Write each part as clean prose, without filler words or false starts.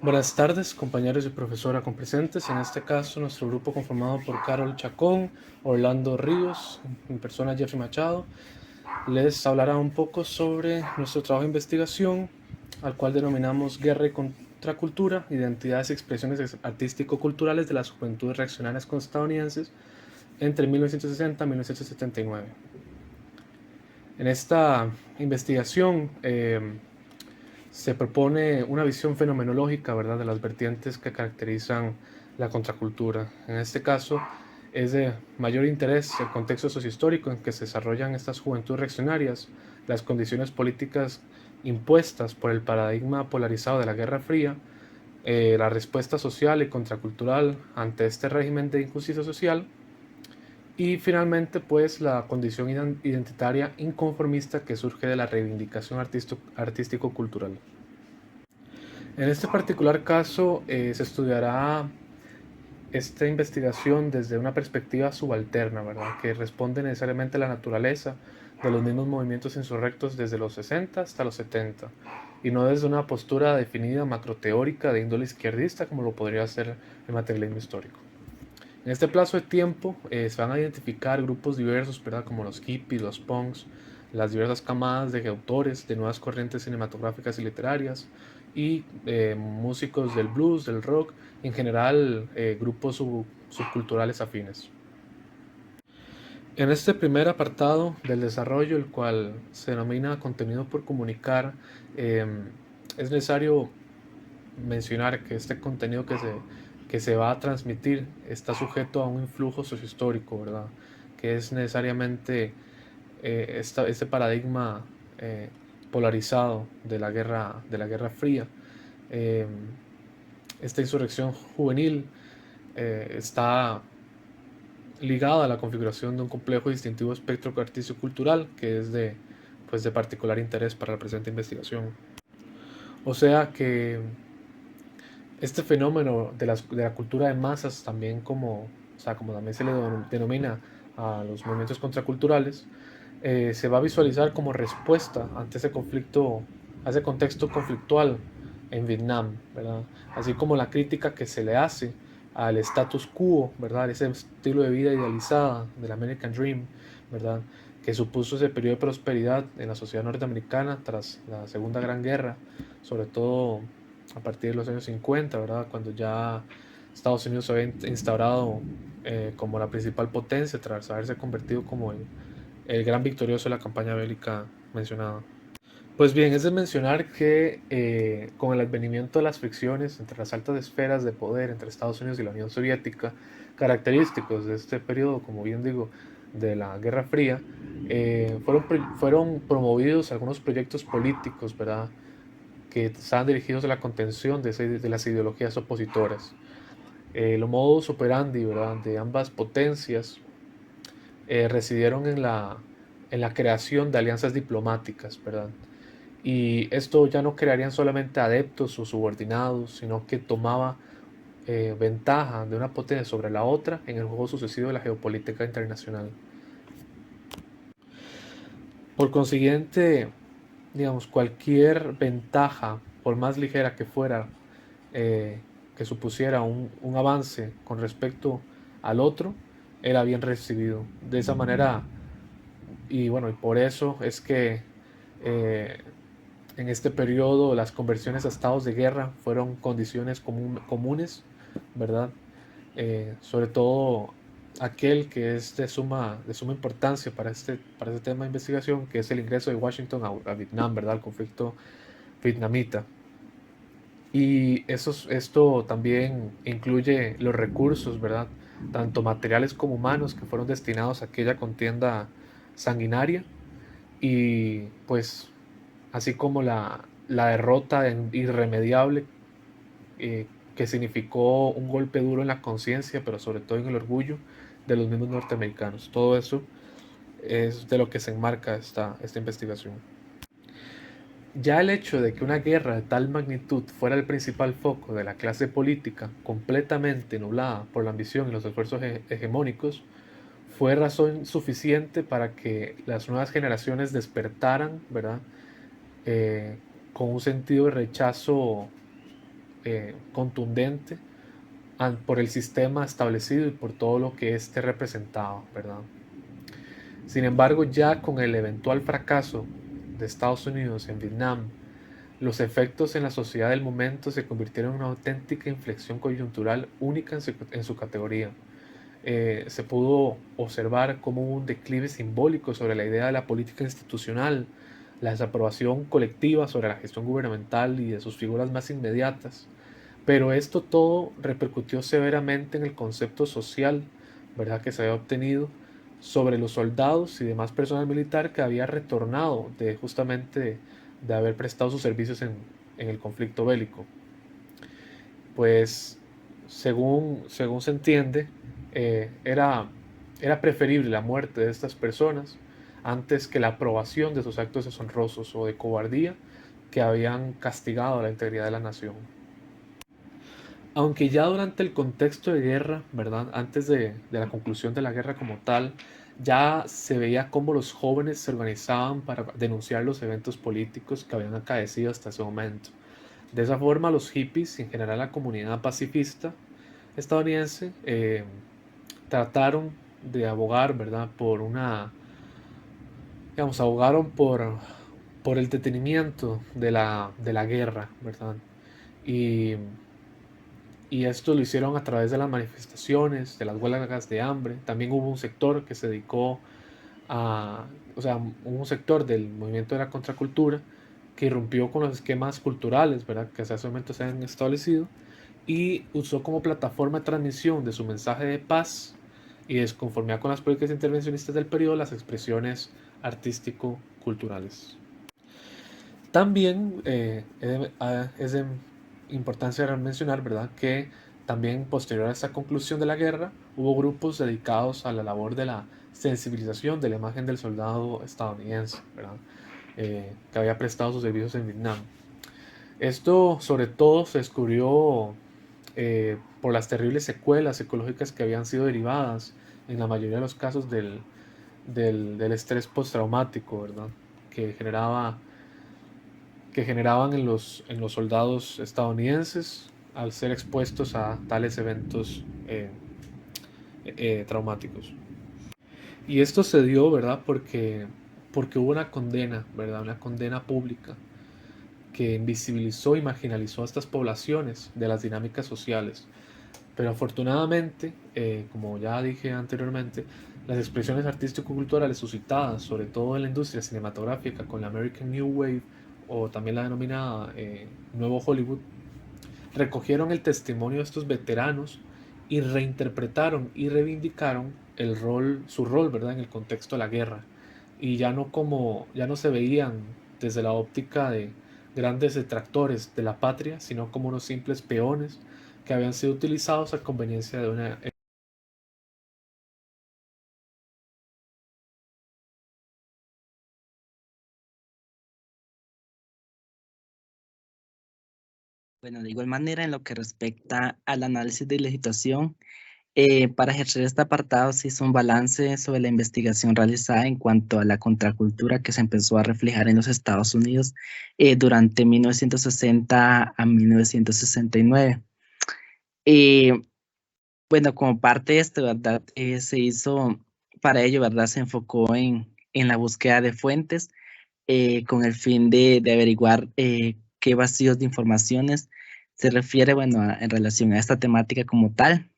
Buenas tardes, compañeros y profesora compresentes. En este caso, nuestro grupo conformado por Carol Chacón, Orlando Ríos, mi persona Jeffrey Machado, les hablará un poco sobre nuestro trabajo de investigación, al cual denominamos Guerra y Contracultura, Identidades y Expresiones Artístico-Culturales de las Juventudes Reaccionarias Estadounidenses entre 1960 y 1979. En esta investigación se propone una visión fenomenológica, ¿verdad?, de las vertientes que caracterizan la contracultura. En este caso, es de mayor interés el contexto sociohistórico en que se desarrollan estas juventudes reaccionarias, las condiciones políticas impuestas por el paradigma polarizado de la Guerra Fría, la respuesta social y contracultural ante este régimen de injusticia social y finalmente pues la condición identitaria inconformista que surge de la reivindicación artístico-cultural. En este particular caso se estudiará esta investigación desde una perspectiva subalterna, ¿verdad?, que responde necesariamente a la naturaleza de los mismos movimientos insurrectos desde los 60 hasta los 70, y no desde una postura definida macroteórica de índole izquierdista como lo podría ser el materialismo histórico. En este plazo de tiempo se van a identificar grupos diversos, ¿verdad?, como los hippies, los punks, las diversas camadas de autores de nuevas corrientes cinematográficas y literarias, y músicos del blues, del rock, en general grupos subculturales afines. En este primer apartado del desarrollo, el cual se denomina contenido por comunicar, eh, es necesario mencionar que este contenido que se va a transmitir está sujeto a un influjo sociohistórico, ¿verdad? Que es necesariamente este paradigma polarizado de la Guerra Fría. Eh, Esta insurrección juvenil está ligada a la configuración de un complejo y distintivo espectro artístico-cultural que es de particular interés para la presente investigación. O sea que este fenómeno de la cultura de masas, también como también se le denomina a los movimientos contraculturales, se va a visualizar como respuesta ante ese conflicto, a ese contexto conflictual en Vietnam, ¿verdad? Así como la crítica que se le hace al status quo, ¿verdad? Ese estilo de vida idealizada del American Dream, ¿verdad?, que supuso ese periodo de prosperidad en la sociedad norteamericana tras la Segunda Gran Guerra, sobre todo a partir de los años 50, ¿verdad?, cuando ya Estados Unidos se había instaurado como la principal potencia tras haberse convertido como el gran victorioso de la campaña bélica mencionada. Pues bien, es de mencionar que con el advenimiento de las fricciones entre las altas esferas de poder entre Estados Unidos y la Unión Soviética, característicos de este periodo, como bien digo, de la Guerra Fría, fueron promovidos algunos proyectos políticos, ¿verdad?, que estaban dirigidos a la contención de las ideologías opositoras. Los modus operandi, ¿verdad?, de ambas potencias residieron en la creación de alianzas diplomáticas, ¿verdad? Y esto ya no crearían solamente adeptos o subordinados, sino que tomaba ventaja de una potencia sobre la otra en el juego sucesivo de la geopolítica internacional. Por consiguiente, digamos, cualquier ventaja, por más ligera que fuera, eh, que supusiera un avance con respecto al otro, era bien recibido. De esa manera, y bueno, y por eso es que eh, en este periodo las conversiones a estados de guerra fueron condiciones comunes, ¿verdad? Sobre todo aquel que es de suma importancia para este tema de investigación, que es el ingreso de Washington a Vietnam, ¿verdad?, al conflicto vietnamita. Y esto también incluye los recursos, ¿verdad?, tanto materiales como humanos, que fueron destinados a aquella contienda sanguinaria, y pues así como la derrota irremediable eh, que significó un golpe duro en la conciencia, pero sobre todo en el orgullo de los mismos norteamericanos. Todo eso es de lo que se enmarca esta investigación. Ya el hecho de que una guerra de tal magnitud fuera el principal foco de la clase política, completamente nublada por la ambición y los esfuerzos hegemónicos, fue razón suficiente para que las nuevas generaciones despertaran, ¿verdad?, con un sentido de rechazo contundente por el sistema establecido y por todo lo que éste representaba, ¿verdad? Sin embargo, ya con el eventual fracaso de Estados Unidos en Vietnam, los efectos en la sociedad del momento se convirtieron en una auténtica inflexión coyuntural única en su categoría. Se pudo observar como hubo un declive simbólico sobre la idea de la política institucional, la desaprobación colectiva sobre la gestión gubernamental y de sus figuras más inmediatas. Pero esto todo repercutió severamente en el concepto social, ¿verdad?, que se había obtenido sobre los soldados y demás personal militar que había retornado de justamente de haber prestado sus servicios en el conflicto bélico. Pues según se entiende, era preferible la muerte de estas personas antes que la aprobación de sus actos deshonrosos o de cobardía que habían castigado la integridad de la nación. Aunque ya durante el contexto de guerra, ¿verdad? Antes de la conclusión de la guerra como tal, ya se veía cómo los jóvenes se organizaban para denunciar los eventos políticos que habían acaecido hasta ese momento. De esa forma, los hippies y en general la comunidad pacifista estadounidense trataron de abogar, ¿verdad?, por una, digamos, abogaron por el detenimiento de la guerra, ¿verdad? Y, y esto lo hicieron a través de las manifestaciones, de las huelgas de hambre. También hubo un sector que se dedicó a, o sea, un sector del movimiento de la contracultura que irrumpió con los esquemas culturales, ¿verdad?, que hasta ese momento se han establecido y usó como plataforma de transmisión de su mensaje de paz y desconformidad con las políticas intervencionistas del periodo las expresiones artístico-culturales. También es de importancia mencionar, ¿verdad?, que también posterior a esta conclusión de la guerra hubo grupos dedicados a la labor de la sensibilización de la imagen del soldado estadounidense, ¿verdad?, que había prestado sus servicios en Vietnam. Esto sobre todo se descubrió por las terribles secuelas psicológicas que habían sido derivadas en la mayoría de los casos del estrés postraumático, ¿verdad?, que generaba que generaban en los soldados estadounidenses al ser expuestos a tales eventos traumáticos. Y esto se dio, ¿verdad?, porque hubo una condena, ¿verdad?, una condena pública que invisibilizó y marginalizó a estas poblaciones de las dinámicas sociales. Pero afortunadamente, como ya dije anteriormente, las expresiones artístico-culturales suscitadas, sobre todo en la industria cinematográfica con la American New Wave o también la denominada Nuevo Hollywood, recogieron el testimonio de estos veteranos y reinterpretaron y reivindicaron su rol, ¿verdad?, en el contexto de la guerra. Y ya no se veían desde la óptica de grandes detractores de la patria, sino como unos simples peones que habían sido utilizados a conveniencia de una. Bueno, de igual manera, en lo que respecta al análisis de legislación, para ejercer este apartado se hizo un balance sobre la investigación realizada en cuanto a la contracultura que se empezó a reflejar en los Estados Unidos durante 1960 a 1969. Eh, bueno, como parte de esto, ¿verdad? Se hizo, para ello, ¿verdad? Se enfocó en la búsqueda de fuentes con el fin de averiguar qué vacíos de informaciones se refiere, bueno, en relación a esta temática como tal,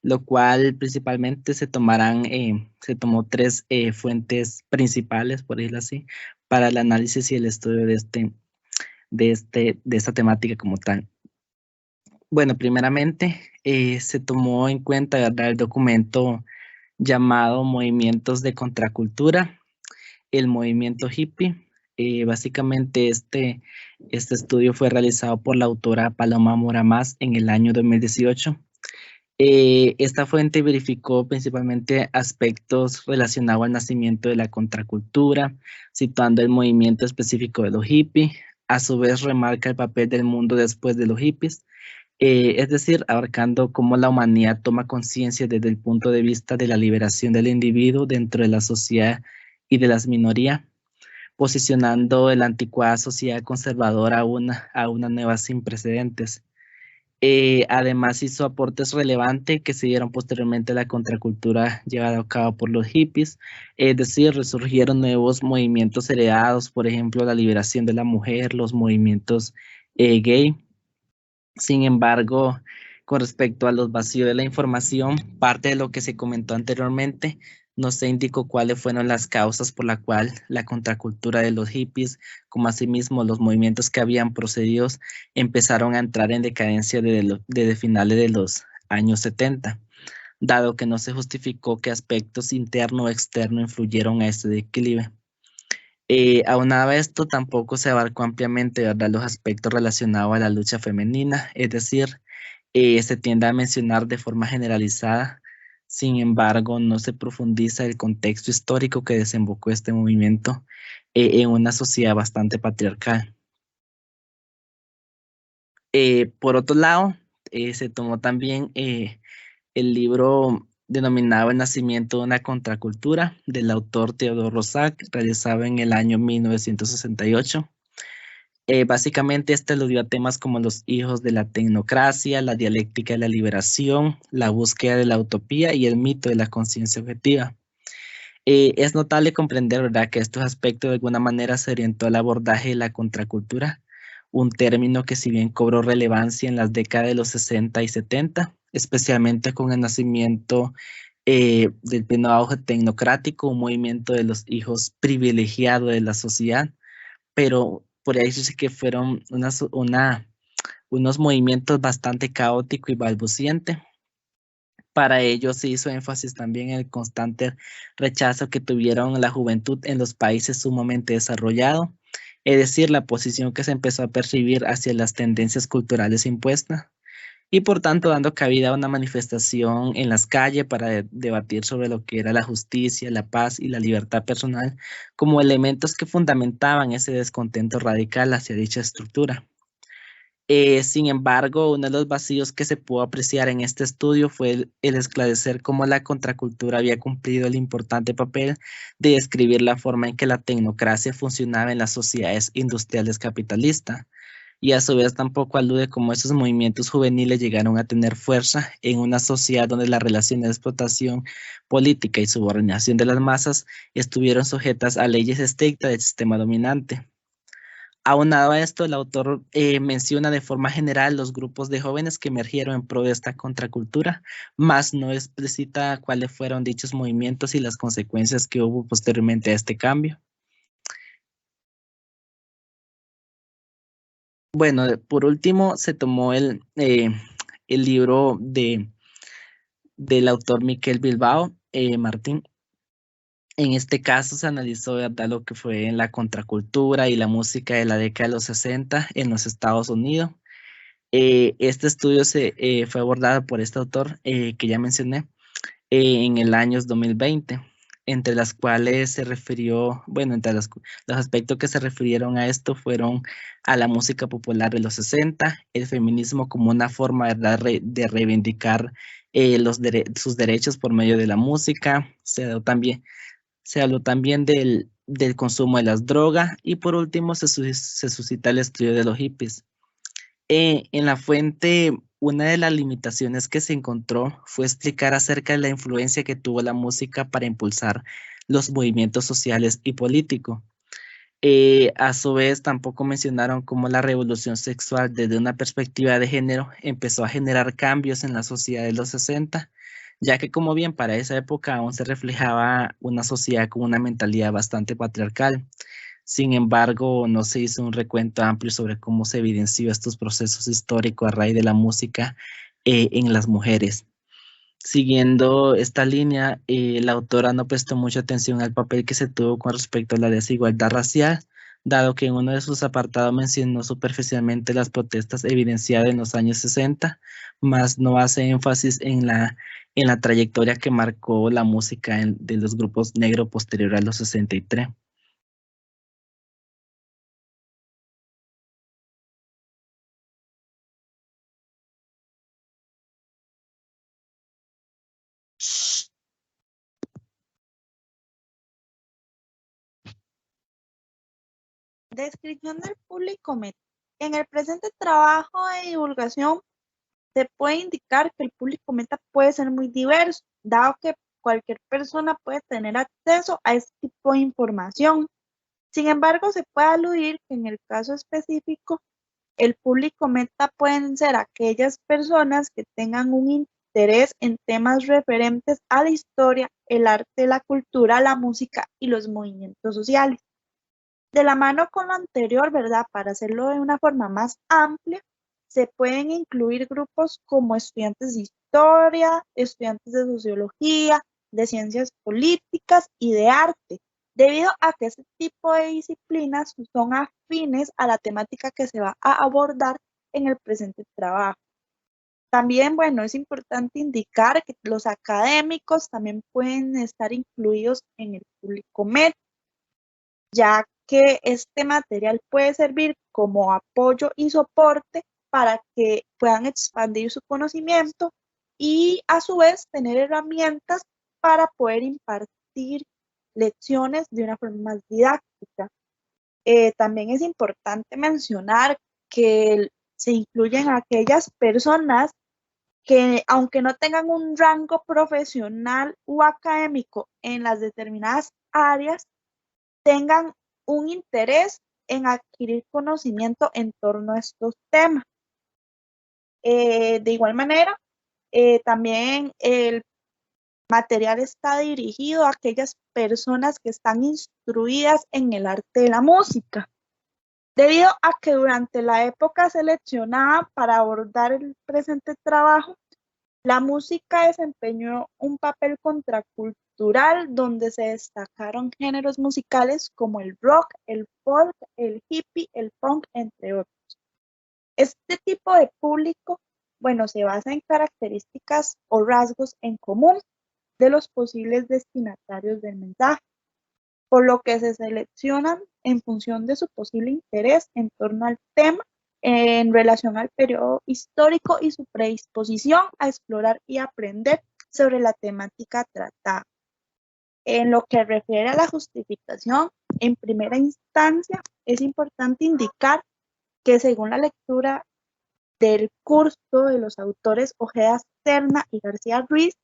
lo cual principalmente se tomó tres fuentes principales, por decirlo así, para el análisis y el estudio de esta temática como tal. Bueno, primeramente se tomó en cuenta, ¿verdad?, el documento llamado Movimientos de Contracultura, el movimiento hippie. Básicamente este estudio fue realizado por la autora Paloma Moramás en el año 2018. Esta fuente verificó principalmente aspectos relacionados al nacimiento de la contracultura, situando el movimiento específico de los hippies. A su vez remarca el papel del mundo después de los hippies, es decir, abarcando cómo la humanidad toma conciencia desde el punto de vista de la liberación del individuo dentro de la sociedad y de las minorías, posicionando la anticuada sociedad conservadora a una nueva sin precedentes. Además hizo aportes relevantes que siguieron posteriormente a la contracultura llevada a cabo por los hippies, es decir, resurgieron nuevos movimientos heredados, por ejemplo, la liberación de la mujer, los movimientos gay. Sin embargo, con respecto a los vacíos de la información, parte de lo que se comentó anteriormente, no se indicó cuáles fueron las causas por la cual la contracultura de los hippies, como asimismo los movimientos que habían procedido, empezaron a entrar en decadencia desde finales de los años 70, dado que no se justificó qué aspectos internos o externos influyeron a este declive. Aunado a esto, tampoco se abarcó ampliamente, ¿verdad?, los aspectos relacionados a la lucha femenina, es decir, se tiende a mencionar de forma generalizada, sin embargo, no se profundiza el contexto histórico que desembocó este movimiento en una sociedad bastante patriarcal. Por otro lado, se tomó también el libro denominado El nacimiento de una contracultura del autor Theodore Roszak, realizado en el año 1968. Básicamente este aludió a temas como los hijos de la tecnocracia, la dialéctica de la liberación, la búsqueda de la utopía y el mito de la conciencia objetiva. Es notable comprender, ¿verdad?, que estos aspectos de alguna manera se orientó al abordaje de la contracultura, un término que si bien cobró relevancia en las décadas de los 60 y 70, especialmente con el nacimiento del pleno auge tecnocrático, un movimiento de los hijos privilegiados de la sociedad, pero por ahí sí que fueron unos movimientos bastante caóticos y balbucientes. Para ello se hizo énfasis también en el constante rechazo que tuvieron la juventud en los países sumamente desarrollados, es decir, la posición que se empezó a percibir hacia las tendencias culturales impuestas y por tanto dando cabida a una manifestación en las calles para debatir sobre lo que era la justicia, la paz y la libertad personal como elementos que fundamentaban ese descontento radical hacia dicha estructura. Sin embargo, uno de los vacíos que se pudo apreciar en este estudio fue el esclarecer cómo la contracultura había cumplido el importante papel de describir la forma en que la tecnocracia funcionaba en las sociedades industriales capitalistas, y a su vez tampoco alude cómo esos movimientos juveniles llegaron a tener fuerza en una sociedad donde la relación de explotación política y subordinación de las masas estuvieron sujetas a leyes estrictas del sistema dominante. Aunado a esto, el autor menciona de forma general los grupos de jóvenes que emergieron en pro de esta contracultura, mas no explicita cuáles fueron dichos movimientos y las consecuencias que hubo posteriormente a este cambio. Bueno, por último, se tomó el libro del autor Miquel Bilbao, Martín. En este caso se analizó, ¿verdad?, lo que fue en la contracultura y la música de la década de los 60 en los Estados Unidos. Este estudio fue abordado por este autor que ya mencioné en el año 2020, entre las cuales se refirió, bueno, entre los aspectos que se refirieron a esto fueron a la música popular de los 60, el feminismo como una forma, ¿verdad?, de reivindicar sus derechos por medio de la música. Se habló también del consumo de las drogas y por último se suscita el estudio de los hippies. En la fuente, una de las limitaciones que se encontró fue explicar acerca de la influencia que tuvo la música para impulsar los movimientos sociales y políticos. A su vez, tampoco mencionaron cómo la revolución sexual desde una perspectiva de género empezó a generar cambios en la sociedad de los 60, ya que como bien para esa época aún se reflejaba una sociedad con una mentalidad bastante patriarcal. Sin embargo, no se hizo un recuento amplio sobre cómo se evidenció estos procesos históricos a raíz de la música en las mujeres. Siguiendo esta línea, la autora no prestó mucha atención al papel que se tuvo con respecto a la desigualdad racial, dado que en uno de sus apartados mencionó superficialmente las protestas evidenciadas en los años 60, más no hace énfasis en la trayectoria que marcó la música de los grupos negros posterior a los 63. Descripción del público meta. En el presente trabajo de divulgación se puede indicar que el público meta puede ser muy diverso, dado que cualquier persona puede tener acceso a este tipo de información. Sin embargo, se puede aludir que en el caso específico, el público meta pueden ser aquellas personas que tengan un interés en temas referentes a la historia, el arte, la cultura, la música y los movimientos sociales. De la mano con lo anterior, ¿verdad? Para hacerlo de una forma más amplia, se pueden incluir grupos como estudiantes de historia, estudiantes de sociología, de ciencias políticas y de arte, debido a que este tipo de disciplinas son afines a la temática que se va a abordar en el presente trabajo. También, bueno, es importante indicar que los académicos también pueden estar incluidos en el público meta, ya que este material puede servir como apoyo y soporte para que puedan expandir su conocimiento y a su vez tener herramientas para poder impartir lecciones de una forma más didáctica. También es importante mencionar que se incluyen aquellas personas que, aunque no tengan un rango profesional o académico en las determinadas áreas, tengan un interés en adquirir conocimiento en torno a estos temas. De igual manera, también el material está dirigido a aquellas personas que están instruidas en el arte de la música, debido a que durante la época seleccionada para abordar el presente trabajo, la música desempeñó un papel contracultural donde se destacaron géneros musicales como el rock, el folk, el hippie, el punk, entre otros. Este tipo de público, bueno, se basa en características o rasgos en común de los posibles destinatarios del mensaje, por lo que se seleccionan en función de su posible interés en torno al tema en relación al periodo histórico y su predisposición a explorar y aprender sobre la temática tratada. En lo que refiere a la justificación, en primera instancia, es importante indicar que según la lectura del curso de los autores Ojeda Serna y García Ruiz,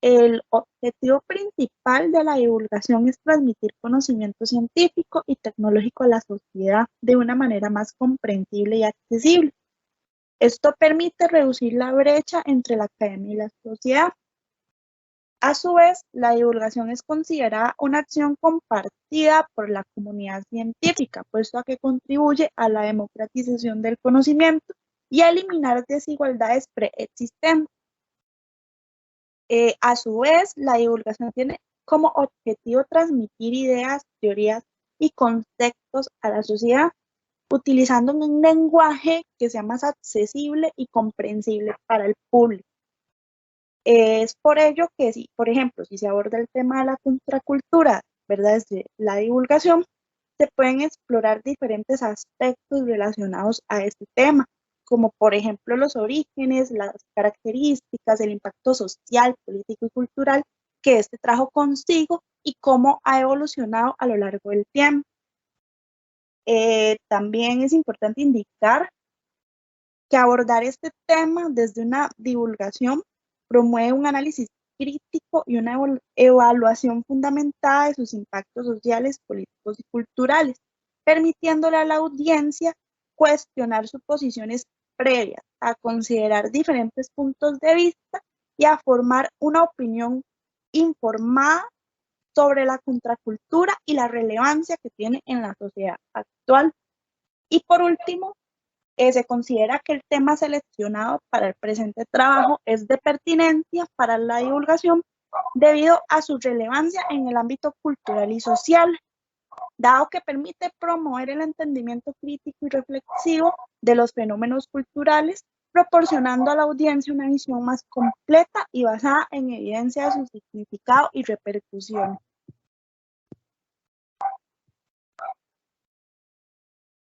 el objetivo principal de la divulgación es transmitir conocimiento científico y tecnológico a la sociedad de una manera más comprensible y accesible. Esto permite reducir la brecha entre la academia y la sociedad. A su vez, la divulgación es considerada una acción compartida por la comunidad científica, puesto a que contribuye a la democratización del conocimiento y a eliminar desigualdades preexistentes. A su vez, la divulgación tiene como objetivo transmitir ideas, teorías y conceptos a la sociedad, utilizando un lenguaje que sea más accesible y comprensible para el público. Es por ello que, si, por ejemplo, si se aborda el tema de la contracultura, ¿verdad? Desde la divulgación, se pueden explorar diferentes aspectos relacionados a este tema, como por ejemplo los orígenes, las características, el impacto social, político y cultural que este trajo consigo y cómo ha evolucionado a lo largo del tiempo. También es importante indicar que abordar este tema desde una divulgación promueve un análisis crítico y una evaluación fundamentada de sus impactos sociales, políticos y culturales, permitiéndole a la audiencia cuestionar suposiciones previas, a considerar diferentes puntos de vista y a formar una opinión informada sobre la contracultura y la relevancia que tiene en la sociedad actual. Y por último, se considera que el tema seleccionado para el presente trabajo es de pertinencia para la divulgación debido a su relevancia en el ámbito cultural y social, dado que permite promover el entendimiento crítico y reflexivo de los fenómenos culturales, proporcionando a la audiencia una visión más completa y basada en evidencia de su significado y repercusión.